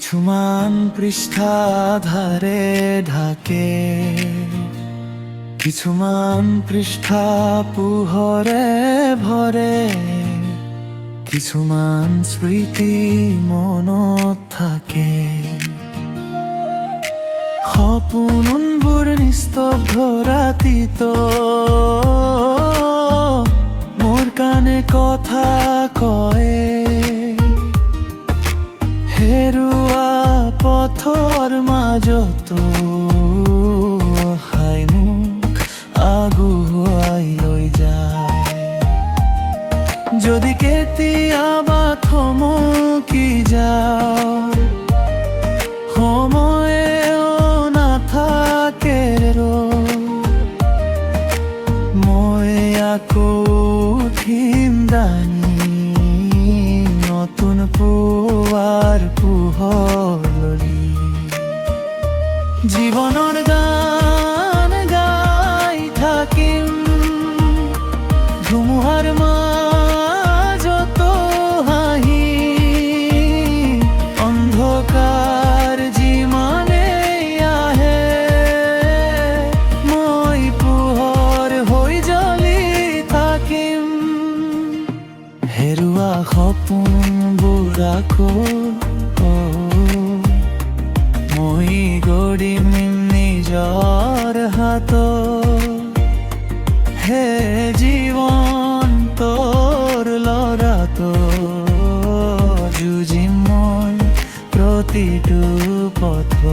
কিছুমান পৃষ্ঠাধারে ঢাকে, কিছুমান পৃষ্ঠা পোহৰে ভৰে, কিছুমান স্মৃতি মনত থাকে। সপোনবোৰ নিস্তব্ধ ৰাতিতো মোৰ কাণে কথা কয়, হেৰুৱা পথৰ মাজতো হাই মোক আগুৱাই লৈ যায়। যদি কেতিয়াবা থমকি যাওঁ, সময়েও নাথাকে মই আকৌ উঠিম দাঙি নতুন পুৱাৰ পোহৰলি। জীৱনৰ গান গাই থাকিম ধুমুহাৰ মাজতো হাঁহি, অন্ধকাৰ যিমানেই আহে মই পোহৰ হৈ জ্বলি থাকিম। হেৰুৱা সপোনবোৰ আকৌ মই গঢ়িম নিজৰ হাতত। হে জীৱন তোৰ ল'ৰাটো যুঁজিম মই প্ৰতিটো পথত।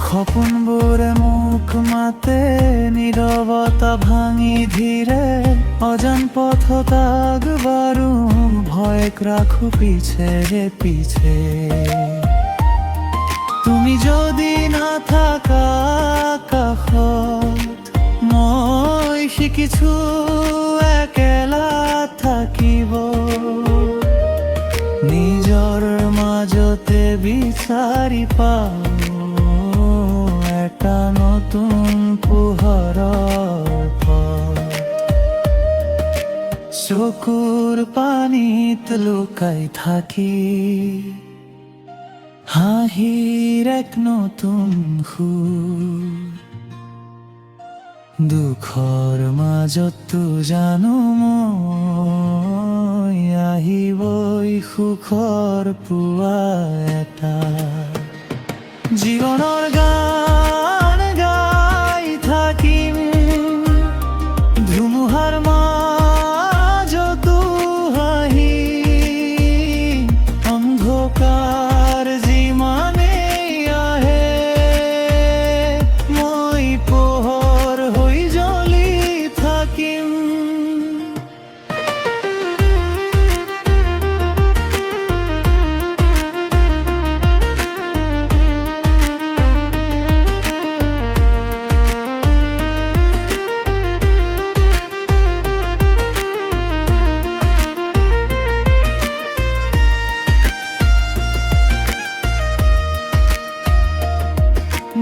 সপোনবোৰে মোক মাতে নীৰৱতা ভাঙি ধীৰে, অজান পথত আগবাঢ়ো ভয় ৰাখো পিছে পিছে। তুমি যদি নাথাকা কাষত মই শিকিছো একেলা থাকিব, নিজৰ মাজতে বিচাৰি পাওঁ এটা নতুন পোহৰৰ পথ। চকুৰ পানীত লুকাই থাকি হাঁহিৰ এক নতুন সুৰ, দুখৰ মাজতো জানো মই আহিবই সুখৰ পুৱা এটা। জীৱনৰ গান গাই থাকিম ধুমুহাৰ মাজতো হাঁহি, অন্ধকাৰ যিমানেই আহে মই পোহৰ হৈ জ্বলি থাকিম।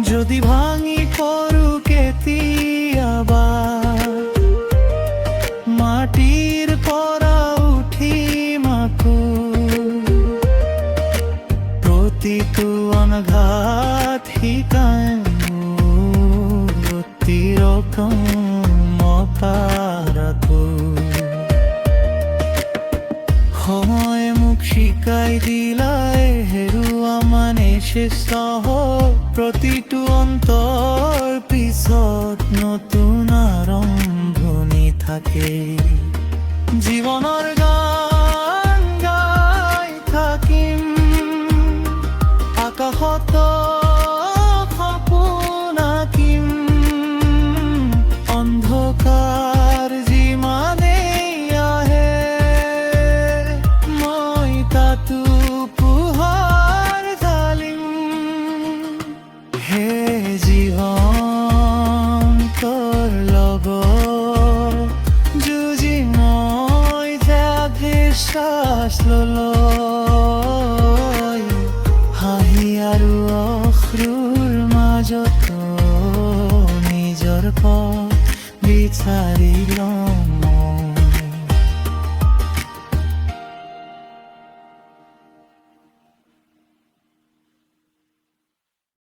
যদি ভাঙি পৰো কেতিয়াবা মাটিৰ পৰা উঠিম আকৌ, প্ৰতিটো অনঘাত শিকাই মতাৰাটো। সময় মোক শিকাই দিলাই হেৰুৱা মানে শ্ৰেষ্ঠ হয়, প্ৰতিটো অন্তৰ পিছত নতুন আৰম্ভণি থাকে। জীৱনৰ গান গাই থাকিম আকাশত সপোন আঁকিম, অন্ধকাৰ যিমানেই আহে মই তাতো পোহৰ ঢালিম। হে জীৱন তোৰ লগত যুঁজি মই শ্বাস ললৈ, হাঁহি আৰু অশ্ৰুৰ মাজতো নিজৰ পথ বিচাৰি লওঁ।